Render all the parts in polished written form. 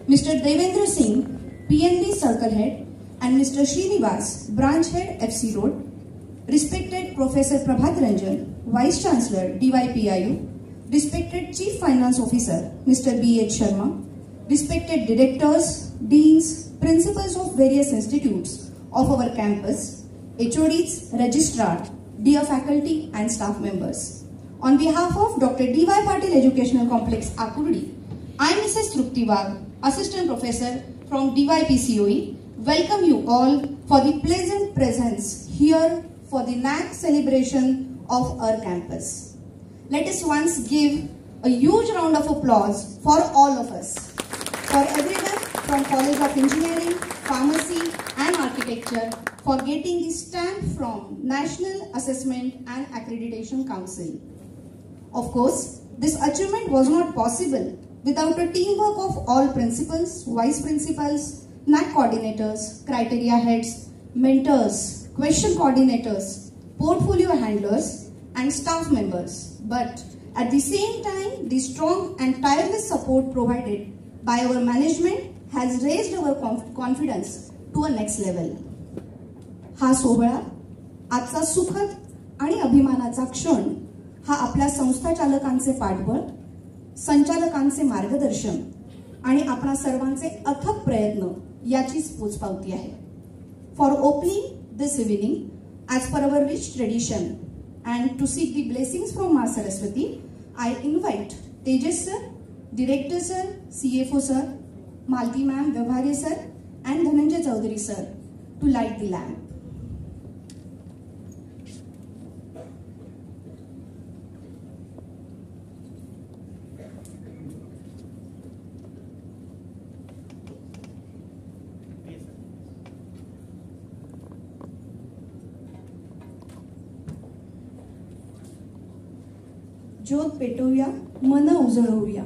Mr. Devendra Singh, PNB Circle Head, and Mr. Srinivas, Branch Head, FC Road. Respected Professor Prabhat Ranjan, Vice Chancellor, DYPIU. Respected Chief Finance Officer, Mr. B.H. Sharma. Respected Directors, Deans, Principals of various institutes of our campus, HODs, Registrar, dear faculty and staff members. On behalf of Dr. D.Y. Patil Educational Complex, Akurdi, I am Mrs. Trupti Wagh, Assistant Professor from DYPCOE. Welcome you all for the pleasant presence here for the NAAC celebration of our campus. Let us once give a huge round of applause for all of us, for everyone from College of Engineering, Pharmacy and Architecture for getting the stamp from National Assessment and Accreditation Council. Of course, this achievement was not possible without a teamwork of all principals, vice principals, NAAC coordinators, criteria heads, mentors, question coordinators, portfolio handlers and staff members. But at the same time, the strong and tireless support provided by our management has raised our confidence to a next level. हा सोहळा आजचा सुखद आणि अभिमानाचा क्षण हा आपल्या संस्थाचालकांचे पाठबळ, संचालकांचे मार्गदर्शन आणि आपणा सर्वांचे अथक प्रयत्न याचीच पोचपावती आहे. For opening this evening as per our rich tradition and to seek the blessings from Ma Saraswati, I invite Tejas sir, director sir, CFO sir, Malati ma'am, Vyavahare sir and Dhananjay Chaudhary sir to light the lamp. ज्योत पेटवूया, मन उजळवूया.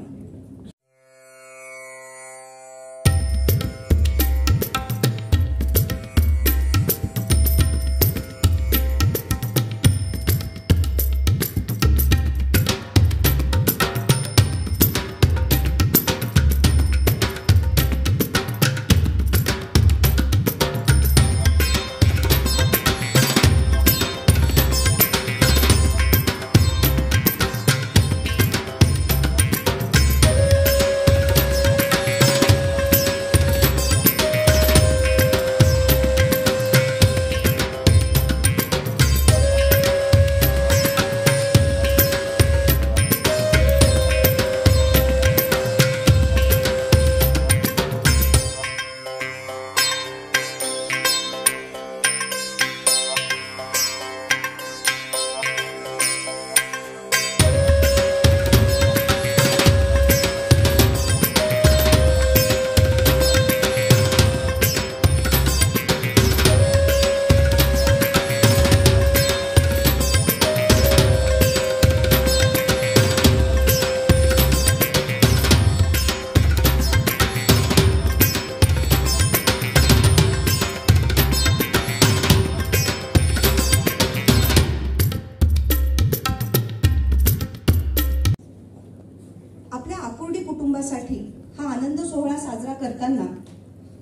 हा आनंद सोहळा साजरा करताना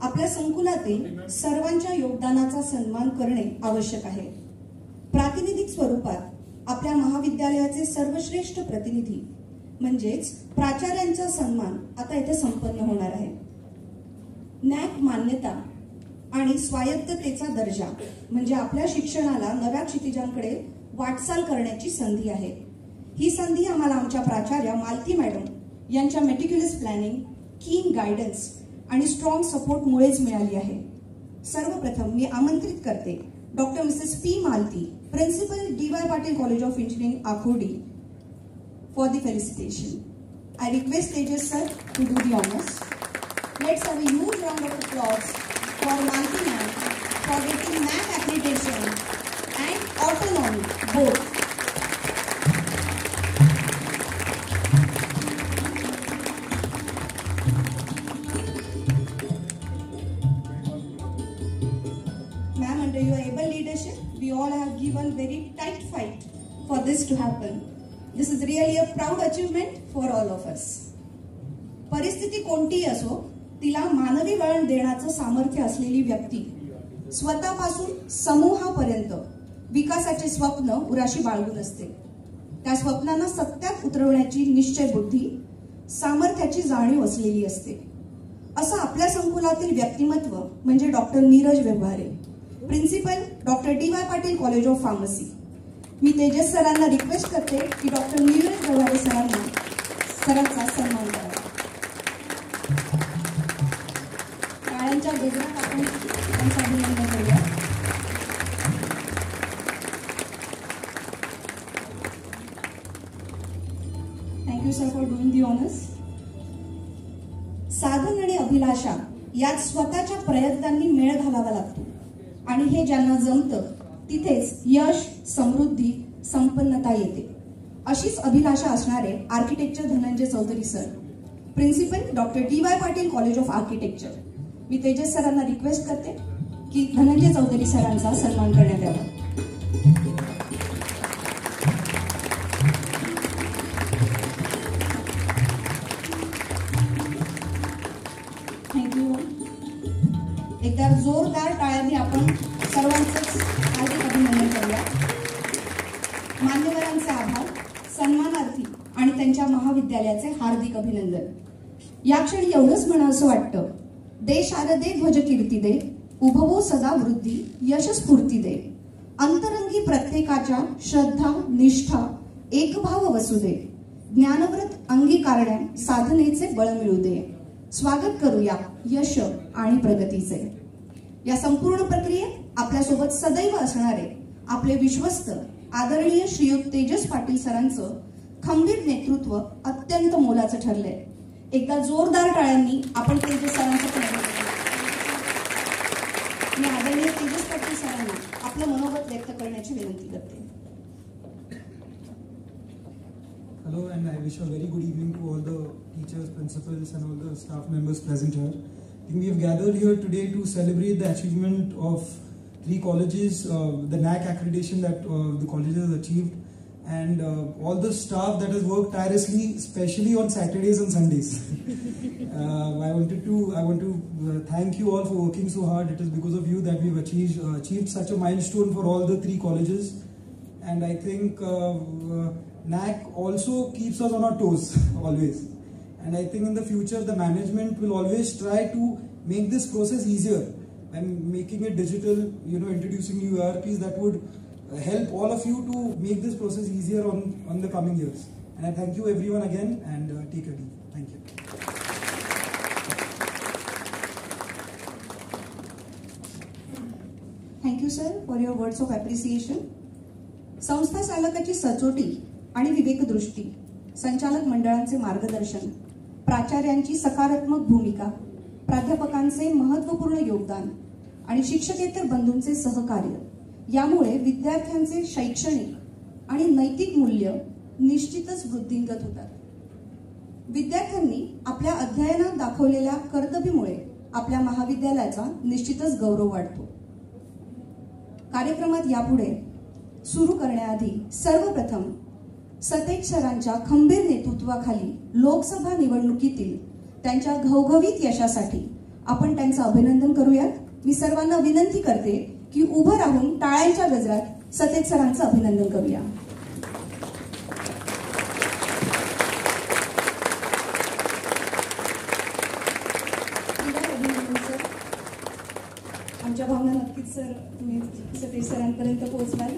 आपल्या संकुलातील सर्वांच्या योगदानाचा सन्मान करणे आवश्यक आहे. प्रातिनिधिक स्वरूपात आपल्या महाविद्यालयाचे सर्वश्रेष्ठ प्रतिनिधी म्हणजेच प्राचार्यांचा सन्मान आता इथे संपन्न होणार आहे. नॅक मान्यता आणि स्वायत्ततेचा दर्जा म्हणजे आपल्या शिक्षणाला नव्या क्षितिजांकडे वाटचाल करण्याची संधी आहे. ही संधी आम्हाला आमच्या प्राचार्य मालती मॅडम यांच्या मेटिक्युलस प्लॅनिंग, कीन गायडन्स आणि स्ट्रॉंग सपोर्ट मुळेच मिळाली आहे. सर्वप्रथम मी आमंत्रित करते doctor Mrs P Malti, principal DY Patil College of Engineering, Akurdi, for the felicitation. I request Tejas sir to do the honors. Let's have a huge round of applause for Malti ma'am for getting NAAC accreditation and autonomy both. Ma'am, under your able leadership, we all have given very tight fight for this to happen. This is really a proud achievement for all of us. परिस्थिती कोणतीही असो, तिला मानवी वळण देण्याचं सामर्थ्य असलेली व्यक्ती, स्वतःपासून समूहापर्यंत विकासाचे स्वप्न उराशी बाळगून असते. त्या स्वप्नांना सत्यात उतरवण्याची निश्चय बुद्धी, सामर्थ्याची जाणीव असलेली असते. असं आपल्या संकुलातील व्यक्तिमत्व म्हणजे doctor Neeraj Vyavahare, principal doctor DY Patil college of pharmacy. मी तेजस सरांना रिक्वेस्ट करते की डॉक्टर नीरज व्यवहारे सरांचा सन्मान करा. टाळ्यांच्या गजरात आपण त्यांचं अभिनंदन करूया. Thank you sir for doing the honours. साधन आणि अभिलाषा यात स्वतःच्या प्रयत्नांनी मेळ घालावा लागतो आणि हे ज्यांना जमतं तिथेच यश, समृद्धी, संपन्नता येते. अशीच अभिलाषा असणारे architecture Dhananjay Chaudhary sir, principal doctor DY Patil college of architecture. मी तेजस सरांना रिक्वेस्ट करते की धनंजय चौधरी सरांचा सन्मान करण्यात यावा. थँक्यू. एकदा जोरदार टाळ्यांनी आपण सर्वांचंच हार्दिक अभिनंदन करूया. मान्यवरांचे आभार, सन्मानार्थी आणि त्यांच्या महाविद्यालयाचे हार्दिक अभिनंदन. या क्षणी एवढंच म्हणा असं वाटतं, दे शारदे ध्वज कीर्ती दे, उभवो सदा वृद्धी यश स्फूर्ती दे. अंतरंगी प्रत्येकाच्या श्रद्धा निष्ठा एकभाव वसू दे. ज्ञानव्रत अंगीकारण्या साधनेचे बळ मिळू दे. स्वागत करूया यश आणि प्रगतीचे. या संपूर्ण प्रक्रियेत आपल्यासोबत सदैव असणारे आपले विश्वस्त आदरणीय श्रीयुत तेजस पाटील सरांचं खंबीर नेतृत्व अत्यंत मोलाचं ठरलंय. एकदा जोरदार टाळ्यांनी आपण तेजस सरांचं स्वागत करूया. मी आदरणीय तेजस पाटील सरांना आपलं मनोगत व्यक्त करण्याची विनंती करते. Hello, and I wish a very good evening to all the teachers, principals and all the staff members present here. I think we have gathered here today to celebrate the achievement of 3 colleges, the NAAC accreditation that the colleges have achieved, and all the staff that has worked tirelessly, especially on Saturdays and Sundays. I want to thank you all for working so hard. It is because of you that we've achieved such a milestone for all the 3 colleges, and I think NAAC also keeps us on our toes always, and I think in the future the management will always try to make this process easier and making it digital, introducing new ERPs that would help all of you to make this process easier on the coming years. And I thank you everyone again, and take a leave. Thank you. Thank you sir for your words of appreciation. संस्था चालकाची सचोटी आणि विवेकदृष्टी, संचालक मंडळांचे मार्गदर्शन, प्राचार्यांची सकारात्मक भूमिका, प्राध्यापकांचे महत्त्वपूर्ण योगदान आणि शिक्षकेतर बंधूंचे सहकार्य यामुळे विद्यार्थ्यांचे शैक्षणिक आणि नैतिक मूल्य निश्चितच वृद्धिंगत होतात. विद्यार्थ्यांनी आपल्या अध्ययनात दाखवलेल्या कर्तबीमुळे आपल्या महाविद्यालयाचा निश्चितच गौरव वाढतो. कार्यक्रमात यापुढे सुरू करण्याआधी सर्वप्रथम सतेज सरांच्या खंबीर नेतृत्वाखाली लोकसभा निवडणुकीतील त्यांच्या घवघवीत यशासाठी आपण त्यांचं अभिनंदन करूयात. मी सर्वांना विनंती करते की उभं राहून टाळ्यांच्या गजरात सतेज सरांचं अभिनंदन करूया. आमच्या भावना नक्कीच सर तुम्ही सतेज सरांपर्यंत पोहोचलाय.